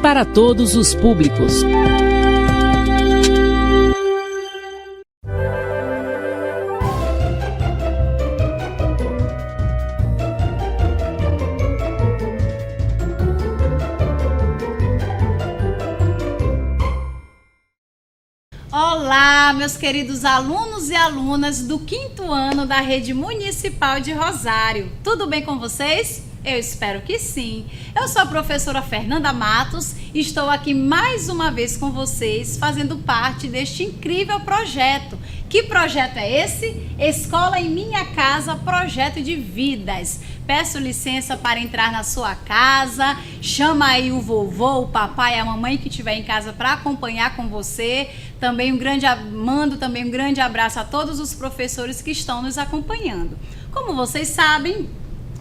para todos os públicos. Olá, meus queridos alunos e alunas do 5º ano da Rede Municipal de Rosário. Tudo bem com vocês? Eu espero que sim. Eu sou a professora Fernanda Matos e estou aqui mais uma vez com vocês, fazendo parte deste incrível projeto. Que projeto é esse? Escola em Minha Casa, projeto de vidas. Peço licença para entrar na sua casa, chama aí o vovô, o papai e a mamãe que estiver em casa para acompanhar com você. Mando também um grande abraço a todos os professores que estão nos acompanhando. Como vocês sabem,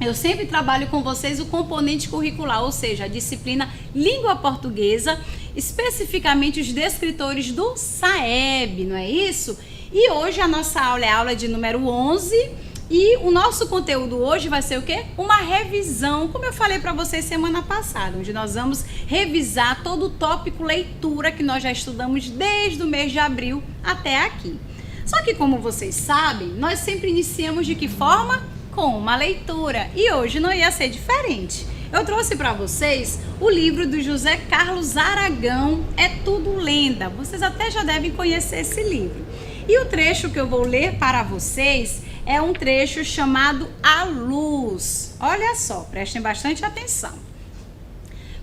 eu sempre trabalho com vocês o componente curricular, ou seja, a disciplina Língua Portuguesa, especificamente os descritores do SAEB, não é isso? E hoje a nossa aula é a aula de número 11 e o nosso conteúdo hoje vai ser o quê? Uma revisão, como eu falei para vocês semana passada, onde nós vamos revisar todo o tópico leitura que nós já estudamos desde o mês de abril até aqui. Só que como vocês sabem, nós sempre iniciamos de que forma? Com uma leitura, e hoje não ia ser diferente. Eu trouxe para vocês o livro do José Carlos Aragão, É Tudo Lenda. Vocês até já devem conhecer esse livro. E o trecho que eu vou ler para vocês é um trecho chamado A Luz. Olha só, prestem bastante atenção.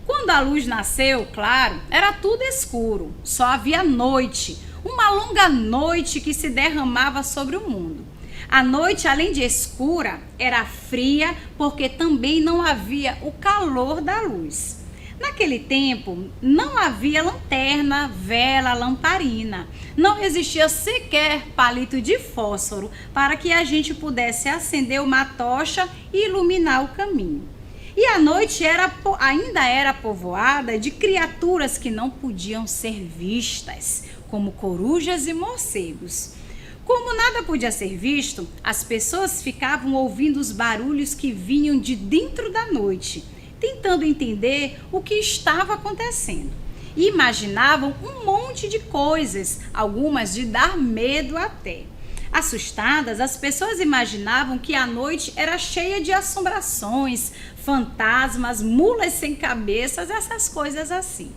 Quando a luz nasceu, claro, era tudo escuro, só havia noite, uma longa noite que se derramava sobre o mundo. A noite, além de escura, era fria porque também não havia o calor da luz. Naquele tempo, não havia lanterna, vela, lamparina. Não existia sequer palito de fósforo para que a gente pudesse acender uma tocha e iluminar o caminho. E a noite ainda era povoada de criaturas que não podiam ser vistas, como corujas e morcegos. Como nada podia ser visto, as pessoas ficavam ouvindo os barulhos que vinham de dentro da noite, tentando entender o que estava acontecendo. E imaginavam um monte de coisas, algumas de dar medo até. Assustadas, as pessoas imaginavam que a noite era cheia de assombrações, fantasmas, mulas sem cabeças, essas coisas assim.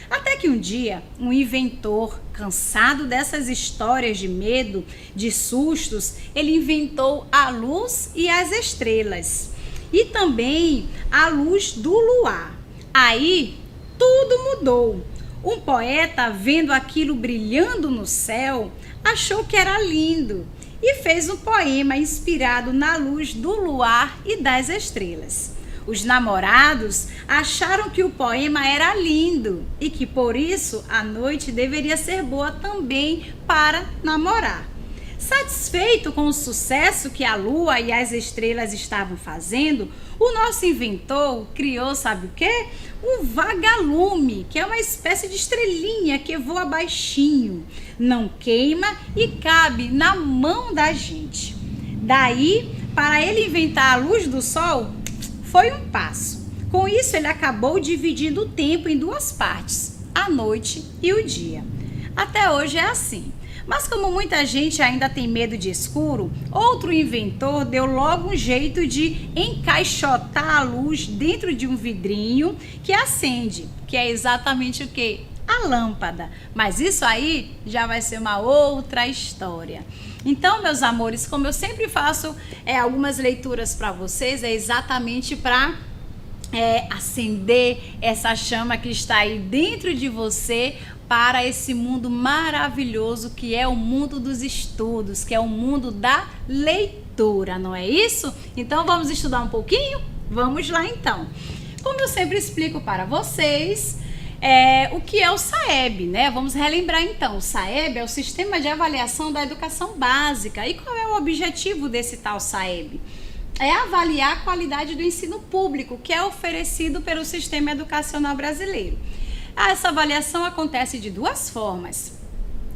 Até que um dia, um inventor, cansado dessas histórias de medo, de sustos, ele inventou a luz e as estrelas. E também a luz do luar. Aí, tudo mudou. Um poeta, vendo aquilo brilhando no céu, achou que era lindo e fez um poema inspirado na luz do luar e das estrelas. Os namorados acharam que o poema era lindo e que por isso a noite deveria ser boa também para namorar. Satisfeito com o sucesso que a lua e as estrelas estavam fazendo, o nosso inventor criou, sabe o quê? Um vagalume, que é uma espécie de estrelinha que voa baixinho, não queima e cabe na mão da gente. Daí, para ele inventar a luz do sol, foi um passo. Com isso, ele acabou dividindo o tempo em duas partes, a noite e o dia. Até hoje é assim. Mas como muita gente ainda tem medo de escuro, outro inventor deu logo um jeito de encaixotar a luz dentro de um vidrinho que acende, que é exatamente o quê? A lâmpada. Mas isso aí já vai ser uma outra história. Então, meus amores, como eu sempre faço algumas leituras para vocês, é exatamente para acender essa chama que está aí dentro de você para esse mundo maravilhoso que é o mundo dos estudos, que é o mundo da leitura, não é isso? Então, vamos estudar um pouquinho? Vamos lá, então. Como eu sempre explico para vocês, o que é o SAEB, né? Vamos relembrar então. O SAEB é o Sistema de Avaliação da Educação Básica. E qual é o objetivo desse tal SAEB? É avaliar a qualidade do ensino público que é oferecido pelo sistema educacional brasileiro. Essa avaliação acontece de duas formas.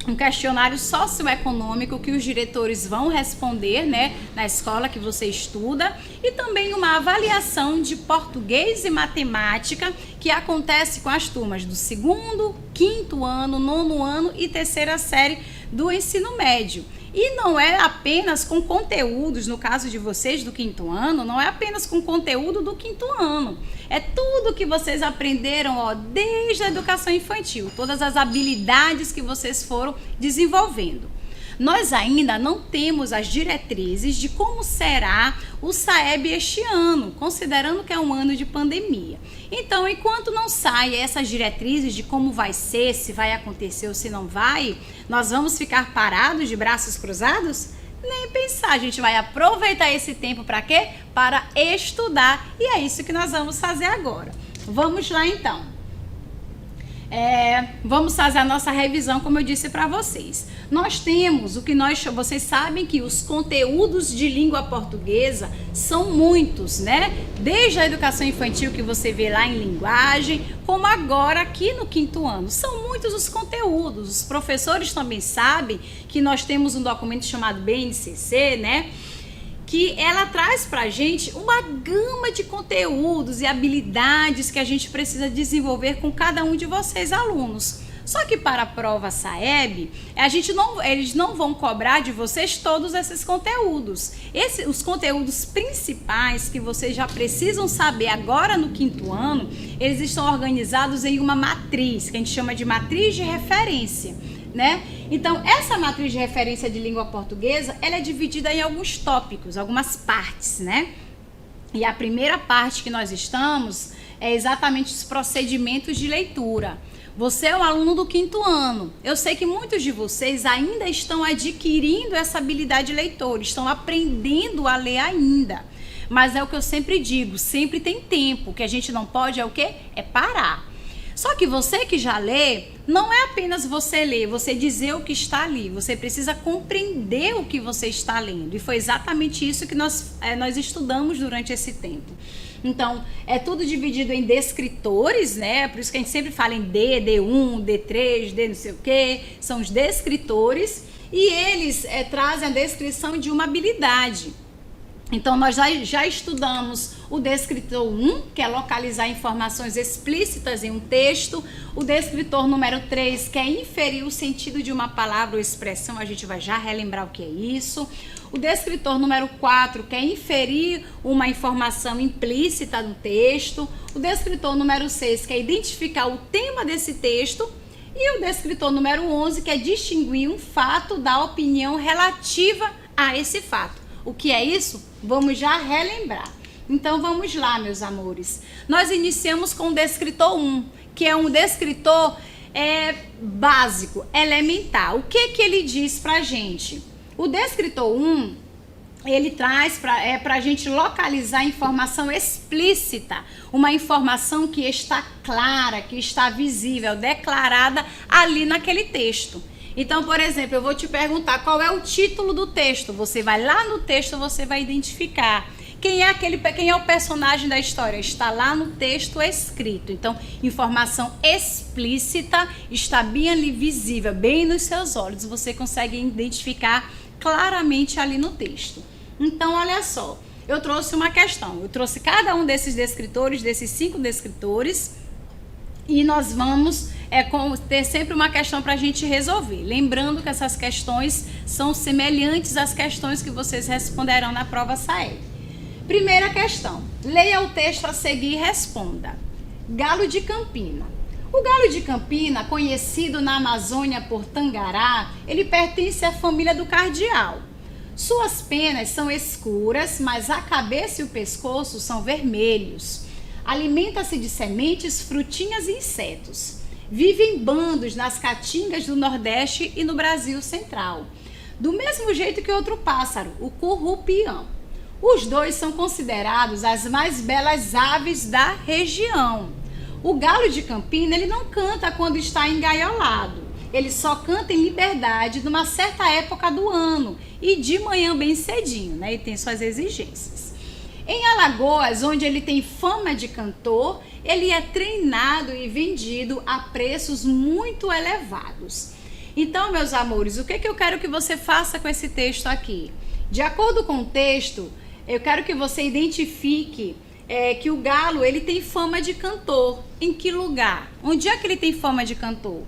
um questionário socioeconômico que os diretores vão responder, né, na escola que você estuda, e também uma avaliação de português e matemática que acontece com as turmas do 2º, 5º ano, 9º ano e 3ª série do ensino médio. E não é apenas com conteúdos, no caso de vocês do 5º ano, não é apenas com conteúdo do 5º ano. É tudo que vocês aprenderam, ó, desde a educação infantil, todas as habilidades que vocês foram desenvolvendo. Nós ainda não temos as diretrizes de como será o SAEB este ano, considerando que é um ano de pandemia. Então, enquanto não saem essas diretrizes de como vai ser, se vai acontecer ou se não vai, nós vamos ficar parados de braços cruzados? Nem pensar, a gente vai aproveitar esse tempo para quê? Para estudar, e é isso que nós vamos fazer agora. Vamos lá então. Vamos fazer a nossa revisão, como eu disse para vocês. Nós temos vocês sabem que os conteúdos de língua portuguesa são muitos, né? Desde a educação infantil que você vê lá em linguagem, como agora aqui no 5º ano. São muitos os conteúdos. Os professores também sabem que nós temos um documento chamado BNCC, né? Que ela traz pra gente uma gama de conteúdos e habilidades que a gente precisa desenvolver com cada um de vocês, alunos. Só que para a prova SAEB, eles não vão cobrar de vocês todos esses conteúdos. Os conteúdos principais que vocês já precisam saber agora no 5º ano, eles estão organizados em uma matriz, que a gente chama de matriz de referência, né? Então, essa matriz de referência de língua portuguesa, ela é dividida em alguns tópicos, algumas partes, né? E a primeira parte que nós estamos é exatamente os procedimentos de leitura. Você é um aluno do 5º ano. Eu sei que muitos de vocês ainda estão adquirindo essa habilidade leitora, estão aprendendo a ler ainda. Mas é o que eu sempre digo, sempre tem tempo. O que a gente não pode é o quê? É parar. Só que você que já lê, não é apenas você ler, você dizer o que está ali. Você precisa compreender o que você está lendo. E foi exatamente isso que nós estudamos durante esse tempo. Então, é tudo dividido em descritores, né? Por isso que a gente sempre fala em D, D1, D3, D não sei o quê. São os descritores e eles trazem a descrição de uma habilidade. Então, nós já estudamos o descritor 1, que é localizar informações explícitas em um texto. O descritor número 3, que é inferir o sentido de uma palavra ou expressão. A gente vai já relembrar o que é isso. O descritor número 4, que é inferir uma informação implícita no texto. O descritor número 6, que é identificar o tema desse texto. E o descritor número 11, que é distinguir um fato da opinião relativa a esse fato. O que é isso? Vamos já relembrar. Então, vamos lá, meus amores. Nós iniciamos com o descritor 1, que é um descritor básico, elementar. O que ele diz pra gente? O descritor 1, ele traz pra gente localizar informação explícita, uma informação que está clara, que está visível, declarada ali naquele texto. Então, por exemplo, eu vou te perguntar qual é o título do texto. Você vai lá no texto, você vai identificar quem é o personagem da história. Está lá no texto escrito. Então, informação explícita está bem ali visível, bem nos seus olhos. Você consegue identificar claramente ali no texto. Então, olha só, eu trouxe uma questão. Eu trouxe cada um desses descritores, desses 5 descritores, e nós vamos ter sempre uma questão para a gente resolver. Lembrando que essas questões são semelhantes às questões que vocês responderão na prova SAEB. Primeira questão. Leia o texto a seguir e responda. Galo de Campina. O galo de Campina, conhecido na Amazônia por tangará, ele pertence à família do cardeal. Suas penas são escuras, mas a cabeça e o pescoço são vermelhos. Alimenta-se de sementes, frutinhas e insetos. Vive em bandos nas caatingas do Nordeste e no Brasil Central. Do mesmo jeito que outro pássaro, o currupião. Os dois são considerados as mais belas aves da região. O galo de Campina, ele não canta quando está engaiolado. Ele só canta em liberdade numa certa época do ano e de manhã bem cedinho, né? E tem suas exigências. Em Alagoas, onde ele tem fama de cantor, ele é treinado e vendido a preços muito elevados. Então, meus amores, o que eu quero que você faça com esse texto aqui? De acordo com o texto, eu quero que você identifique que o galo, ele tem fama de cantor. Em que lugar? Onde é que ele tem fama de cantor?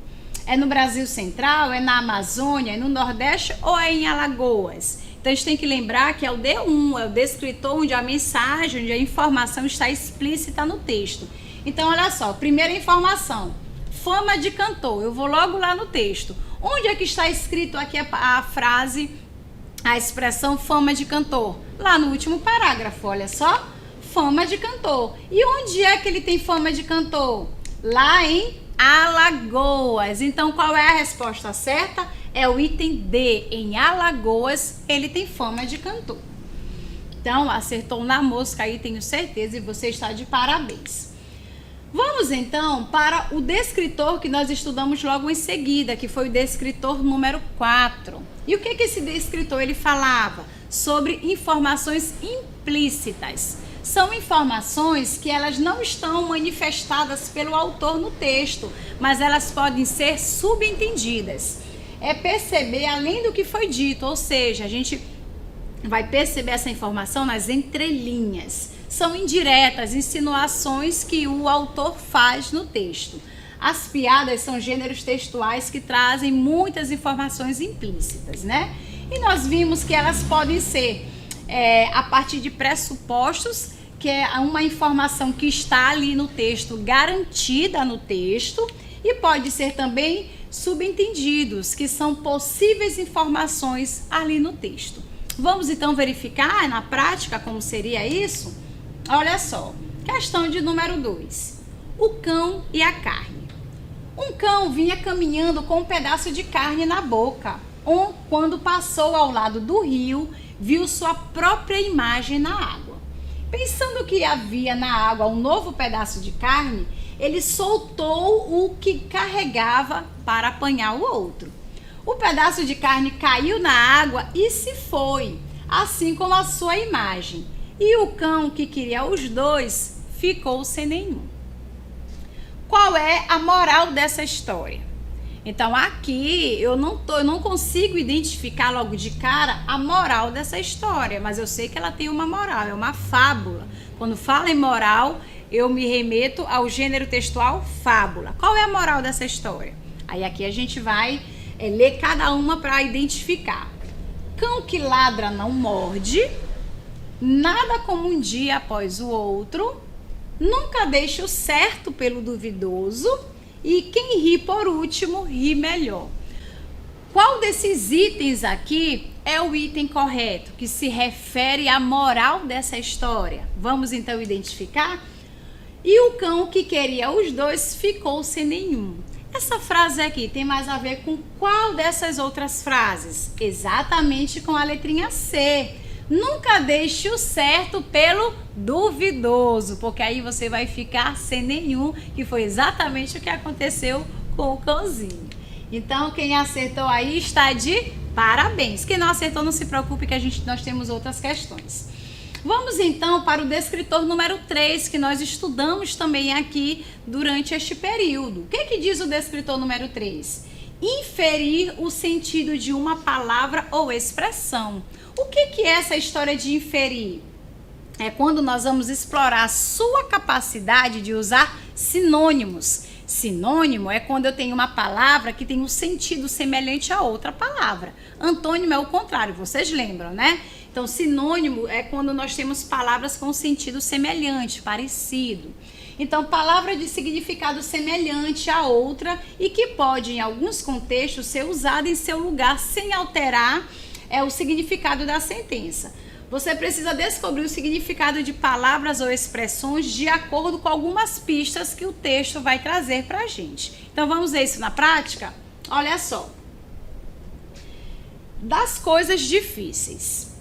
É no Brasil Central? É na Amazônia? É no Nordeste? Ou é em Alagoas? Então, a gente tem que lembrar que é o D1, é o descritor, onde a mensagem, onde a informação está explícita no texto. Então, olha só, primeira informação, fama de cantor. Eu vou logo lá no texto. Onde é que está escrito aqui a frase, a expressão fama de cantor? Lá no último parágrafo, olha só, fama de cantor. E onde é que ele tem fama de cantor? Lá em Alagoas. Então, qual é a resposta certa? É o item D. Em Alagoas, ele tem fama de cantor. Então, acertou na mosca aí, tenho certeza, e você está de parabéns. Vamos, então, para o descritor que nós estudamos logo em seguida, que foi o descritor número 4. E o que esse descritor ele falava? Sobre informações implícitas. São informações que elas não estão manifestadas pelo autor no texto, mas elas podem ser subentendidas. É perceber além do que foi dito, ou seja, a gente vai perceber essa informação nas entrelinhas. São indiretas, insinuações que o autor faz no texto. As piadas são gêneros textuais que trazem muitas informações implícitas, né? E nós vimos que elas podem ser a partir de pressupostos, que é uma informação que está ali no texto, garantida no texto, e pode ser também subentendidos, que são possíveis informações ali no texto. Vamos então verificar na prática como seria isso? Olha só, questão de número 2. O cão e a carne. Um cão vinha caminhando com um pedaço de carne na boca. Quando passou ao lado do rio, viu sua própria imagem na água. Pensando que havia na água um novo pedaço de carne, ele soltou o que carregava para apanhar o outro. O pedaço de carne caiu na água e se foi, assim como a sua imagem. E o cão, que queria os dois, ficou sem nenhum. Qual é a moral dessa história? Então, aqui eu não consigo identificar logo de cara a moral dessa história, mas eu sei que ela tem uma moral, é uma fábula. Quando fala em moral, eu me remeto ao gênero textual fábula. Qual é a moral dessa história? Aí aqui a gente vai ler cada uma para identificar. Cão que ladra não morde, nada como um dia após o outro, nunca deixa o certo pelo duvidoso, e quem ri por último, ri melhor. Qual desses itens aqui é o item correto, que se refere à moral dessa história? Vamos então identificar? E o cão que queria os dois ficou sem nenhum. Essa frase aqui tem mais a ver com qual dessas outras frases? Exatamente com a letrinha C. Nunca deixe o certo pelo duvidoso, porque aí você vai ficar sem nenhum, que foi exatamente o que aconteceu com o cãozinho. Então, quem acertou aí está de parabéns. Quem não acertou, não se preocupe, que nós temos outras questões. Vamos então para o descritor número 3, que nós estudamos também aqui durante este período. O que diz o descritor número 3? Inferir o sentido de uma palavra ou expressão. O que é essa história de inferir? É quando nós vamos explorar a sua capacidade de usar sinônimos. Sinônimo é quando eu tenho uma palavra que tem um sentido semelhante a outra palavra. Antônimo é o contrário, vocês lembram, né? Então, sinônimo é quando nós temos palavras com sentido semelhante, parecido. Então, palavra de significado semelhante a outra e que pode, em alguns contextos, ser usada em seu lugar sem alterar o significado da sentença. Você precisa descobrir o significado de palavras ou expressões de acordo com algumas pistas que o texto vai trazer para a gente. Então, vamos ver isso na prática? Olha só. Das coisas difíceis.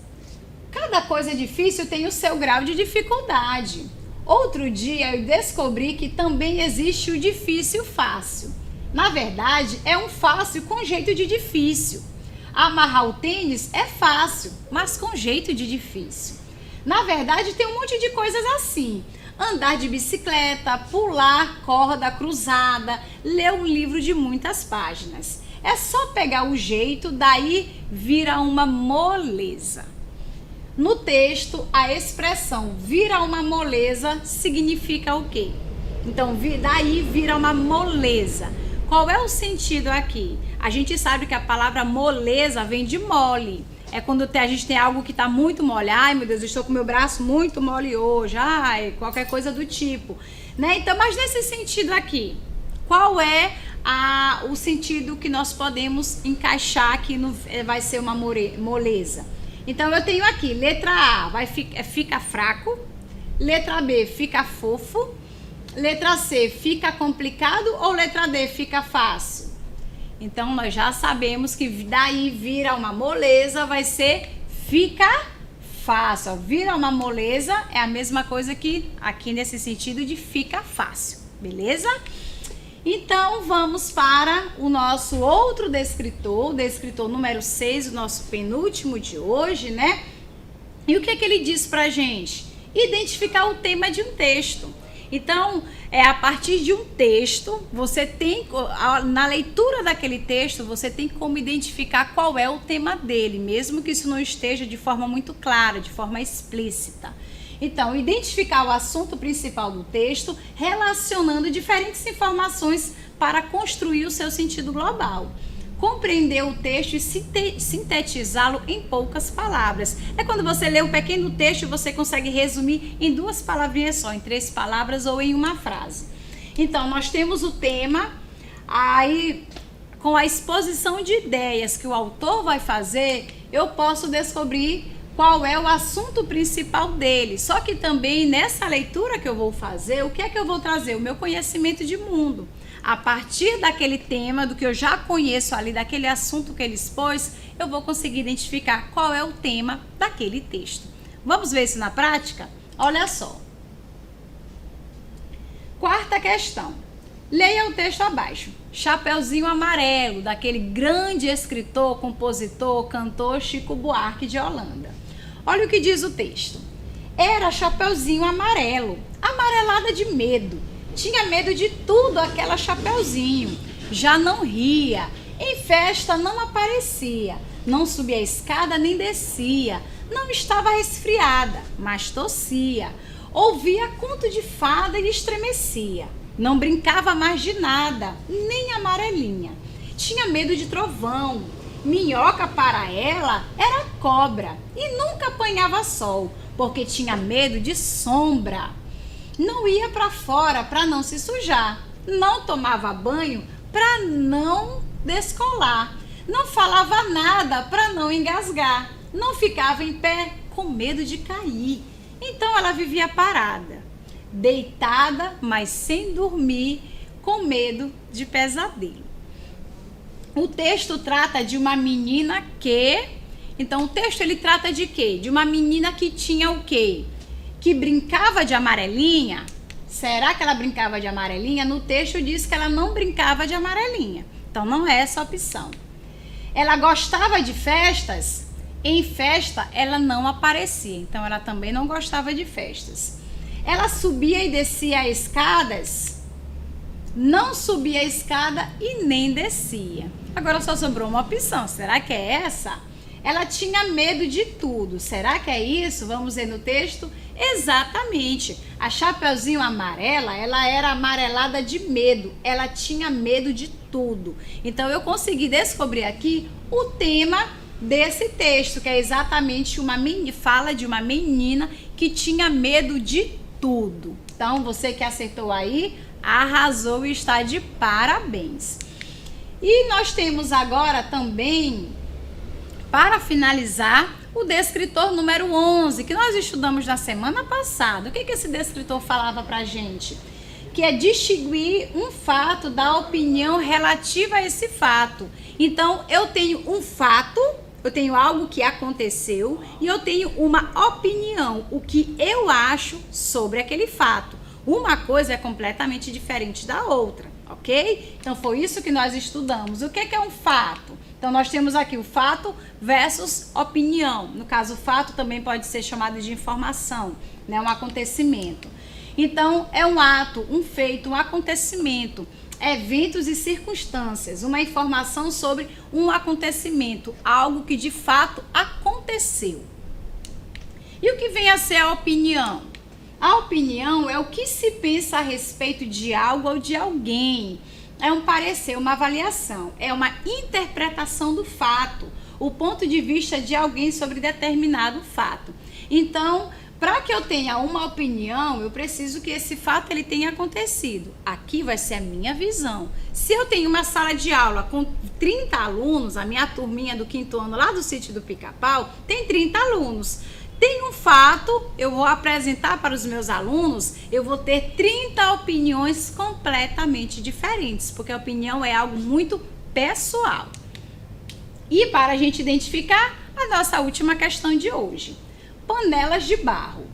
Cada coisa difícil tem o seu grau de dificuldade. Outro dia eu descobri que também existe o difícil fácil. Na verdade, é um fácil com jeito de difícil. Amarrar o tênis é fácil, mas com jeito de difícil. Na verdade, tem um monte de coisas assim. Andar de bicicleta, pular corda cruzada, ler um livro de muitas páginas. É só pegar o jeito, daí vira uma moleza. No texto, a expressão vira uma moleza significa o quê? Então, daí vira uma moleza. Qual é o sentido aqui? A gente sabe que a palavra moleza vem de mole. É quando a gente tem algo que está muito mole. Ai, meu Deus, eu estou com meu braço muito mole hoje. Ai, qualquer coisa do tipo. Né? Então, mas nesse sentido aqui, qual é o sentido que nós podemos encaixar aqui vai ser uma moleza? Então, eu tenho aqui, letra A, fica fraco. Letra B, fica fofo. Letra C, fica complicado. Ou letra D, fica fácil? Então, nós já sabemos que daí vira uma moleza, vai ser fica fácil. Vira uma moleza é a mesma coisa que aqui nesse sentido de fica fácil, beleza? Então, vamos para o nosso outro descritor, o descritor número 6, o nosso penúltimo de hoje, né? E o que é que ele diz pra gente? Identificar o tema de um texto. Então, a partir de um texto, você tem, na leitura daquele texto, você tem como identificar qual é o tema dele, mesmo que isso não esteja de forma muito clara, de forma explícita. Então, identificar o assunto principal do texto, relacionando diferentes informações para construir o seu sentido global. Compreender o texto e sintetizá-lo em poucas palavras. É quando você lê um pequeno texto e você consegue resumir em 2 palavrinhas só, em 3 palavras ou em uma frase. Então, nós temos o tema, aí com a exposição de ideias que o autor vai fazer, eu posso descobrir qual é o assunto principal dele. Só que também nessa leitura que eu vou fazer, o que é que eu vou trazer? O meu conhecimento de mundo. A partir daquele tema, do que eu já conheço ali, daquele assunto que ele expôs, eu vou conseguir identificar qual é o tema daquele texto. Vamos ver isso na prática? Olha só. 4ª questão. Leia o texto abaixo. Chapeuzinho Amarelo, daquele grande escritor, compositor, cantor Chico Buarque de Holanda. Olha o que diz o texto. Era Chapeuzinho Amarelo, amarelada de medo. Tinha medo de tudo aquela Chapeuzinho. Já não ria, em festa não aparecia, não subia a escada nem descia, não estava resfriada, mas tossia. Ouvia conto de fada e estremecia. Não brincava mais de nada, nem amarelinha. Tinha medo de trovão. Minhoca para ela era cobra e nunca apanhava sol, porque tinha medo de sombra. Não ia para fora para não se sujar. Não tomava banho para não descolar. Não falava nada para não engasgar. Não ficava em pé com medo de cair. Então ela vivia parada, deitada, mas sem dormir, com medo de pesadelo. O texto trata de uma menina que... Então, o texto ele trata de quê? De uma menina que tinha o quê? Que brincava de amarelinha. Será que ela brincava de amarelinha? No texto diz que ela não brincava de amarelinha. Então, não é essa a opção. Ela gostava de festas. Em festa, ela não aparecia. Então, ela também não gostava de festas. Ela subia e descia as escadas. Não subia a escada e nem descia. Agora só sobrou uma opção. Será que é essa? Ela tinha medo de tudo. Será que é isso? Vamos ver no texto. Exatamente. A Chapeuzinho Amarela, ela era amarelada de medo. Ela tinha medo de tudo. Então eu consegui descobrir aqui o tema desse texto, que é exatamente fala de uma menina que tinha medo de tudo. Então você que acertou aí, arrasou e está de parabéns. E nós temos agora também, para finalizar, o descritor número 11, que nós estudamos na semana passada. O que esse descritor falava pra gente? Que é distinguir um fato da opinião relativa a esse fato. Então, eu tenho um fato, eu tenho algo que aconteceu e eu tenho uma opinião, o que eu acho sobre aquele fato. Uma coisa é completamente diferente da outra, ok? Então, foi isso que nós estudamos. O que é um fato? Então, nós temos aqui o fato versus opinião. No caso, o fato também pode ser chamado de informação, né? Um acontecimento. Então, é um ato, um feito, um acontecimento. eventos e circunstâncias, uma informação sobre um acontecimento, algo que de fato aconteceu. E o que vem a ser a opinião? A opinião é o que se pensa a respeito de algo ou de alguém. É um parecer, uma avaliação, é uma interpretação do fato, o ponto de vista de alguém sobre determinado fato. Então, para que eu tenha uma opinião, eu preciso que esse fato ele tenha acontecido. Aqui vai ser a minha visão. Se eu tenho uma sala de aula com 30 alunos, a minha turminha do 5º ano lá do sítio do Pica-Pau tem 30 alunos. Tem um fato, eu vou apresentar para os meus alunos, eu vou ter 30 opiniões completamente diferentes, porque a opinião é algo muito pessoal. E para a gente identificar a nossa última questão de hoje, panelas de barro.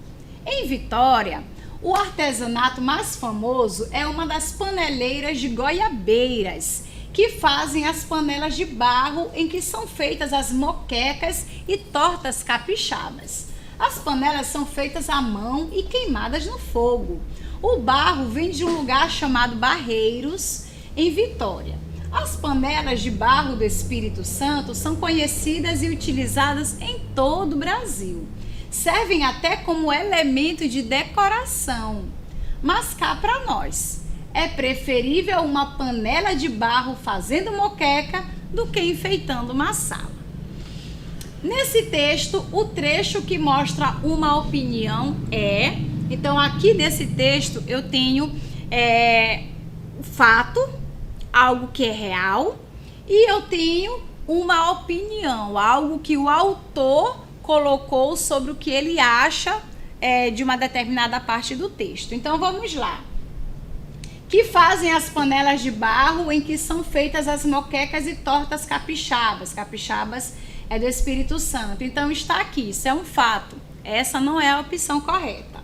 Em Vitória, o artesanato mais famoso é uma das paneleiras de goiabeiras, que fazem as panelas de barro em que são feitas as moquecas e tortas capixabas. As panelas são feitas à mão e queimadas no fogo. O barro vem de um lugar chamado Barreiros, em Vitória. As panelas de barro do Espírito Santo são conhecidas e utilizadas em todo o Brasil. Servem até como elemento de decoração. Mas cá para nós, é preferível uma panela de barro fazendo moqueca do que enfeitando uma sala. Nesse texto, o trecho que mostra uma opinião é... Então, aqui nesse texto, eu tenho fato, algo que é real, e eu tenho uma opinião, algo que o autor colocou sobre o que ele acha de uma determinada parte do texto. Então, vamos lá. Que fazem as panelas de barro em que são feitas as moquecas e tortas capixabas. Capixabas é do Espírito Santo. Então, está aqui, isso é um fato. Essa não é a opção correta.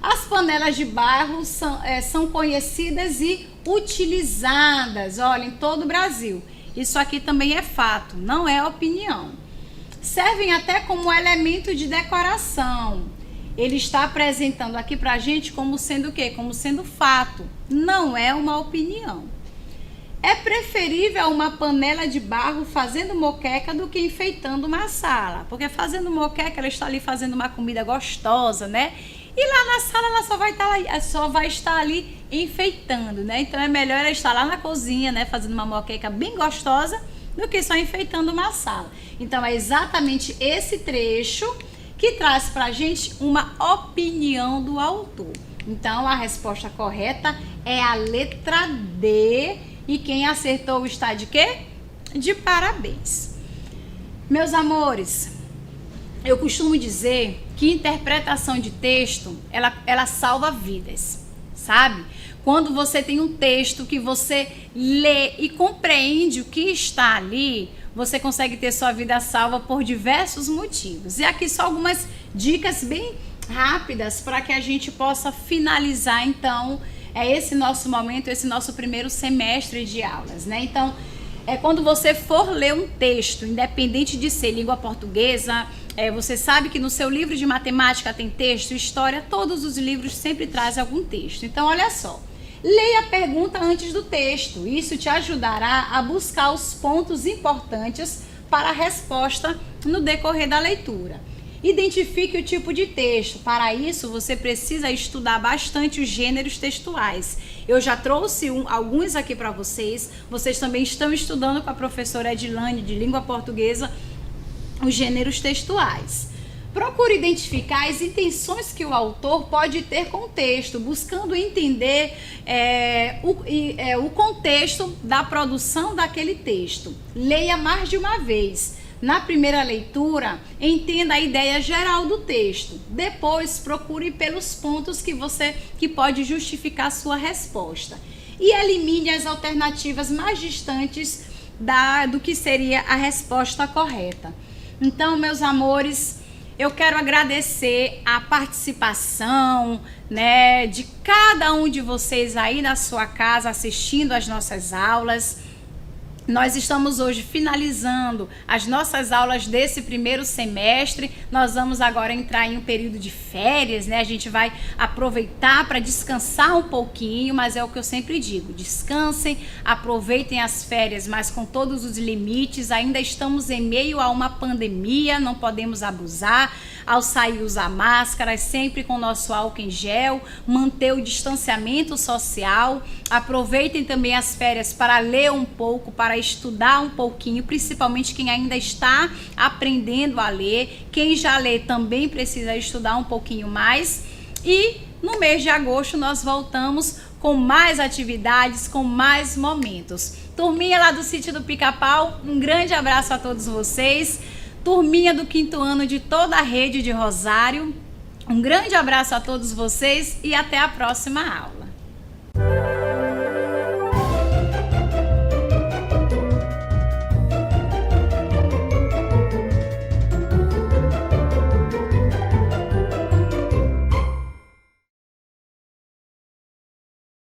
As panelas de barro são conhecidas e utilizadas, olha, em todo o Brasil. Isso aqui também é fato, não é opinião. Servem até como elemento de decoração. Ele está apresentando aqui pra gente como sendo o quê? Como sendo fato, não é uma opinião. É preferível uma panela de barro fazendo moqueca do que enfeitando uma sala. Porque fazendo moqueca, ela está ali fazendo uma comida gostosa, né? E lá na sala, ela só vai estar ali enfeitando, né? Então, é melhor ela estar lá na cozinha, né? Fazendo uma moqueca bem gostosa do que só enfeitando uma sala. Então, é exatamente esse trecho que traz pra gente uma opinião do autor. Então, a resposta correta é a letra D. E quem acertou está de quê? De parabéns. Meus amores, eu costumo dizer que interpretação de texto, ela salva vidas, sabe? Quando você tem um texto que você lê e compreende o que está ali, você consegue ter sua vida salva por diversos motivos. E aqui só algumas dicas bem rápidas para que a gente possa finalizar, então, esse nosso momento, esse nosso primeiro semestre de aulas, né? Então, quando você for ler um texto, independente de ser língua portuguesa, você sabe que no seu livro de matemática tem texto, história, todos os livros sempre trazem algum texto. Então, olha só, leia a pergunta antes do texto. Isso te ajudará a buscar os pontos importantes para a resposta no decorrer da leitura. Identifique o tipo de texto. Para isso, você precisa estudar bastante os gêneros textuais. Eu já trouxe alguns aqui para vocês. Vocês também estão estudando com a professora Edilane, de língua portuguesa, os gêneros textuais. Procure identificar as intenções que o autor pode ter com o texto, buscando entender o contexto da produção daquele texto. Leia mais de uma vez. Na primeira leitura, entenda a ideia geral do texto. Depois, procure pelos pontos que pode justificar sua resposta. E elimine as alternativas mais distantes do que seria a resposta correta. Então, meus amores, eu quero agradecer a participação, né, de cada um de vocês aí na sua casa assistindo às nossas aulas. Nós estamos hoje finalizando as nossas aulas desse primeiro semestre. Nós vamos agora entrar em um período de férias, né? A gente vai aproveitar para descansar um pouquinho, mas é o que eu sempre digo: descansem, aproveitem as férias, mas com todos os limites. Ainda estamos em meio a uma pandemia, não podemos abusar. Ao sair, usar máscara, sempre com nosso álcool em gel, manter o distanciamento social. Aproveitem também as férias para ler um pouco, para estudar um pouquinho, principalmente quem ainda está aprendendo a ler. Quem já lê também precisa estudar um pouquinho mais. E no mês de agosto nós voltamos com mais atividades, com mais momentos. Turminha lá do Sítio do Pica-Pau, um grande abraço a todos vocês. Turminha do 5º ano de toda a rede de Rosário, um grande abraço a todos vocês e até a próxima aula.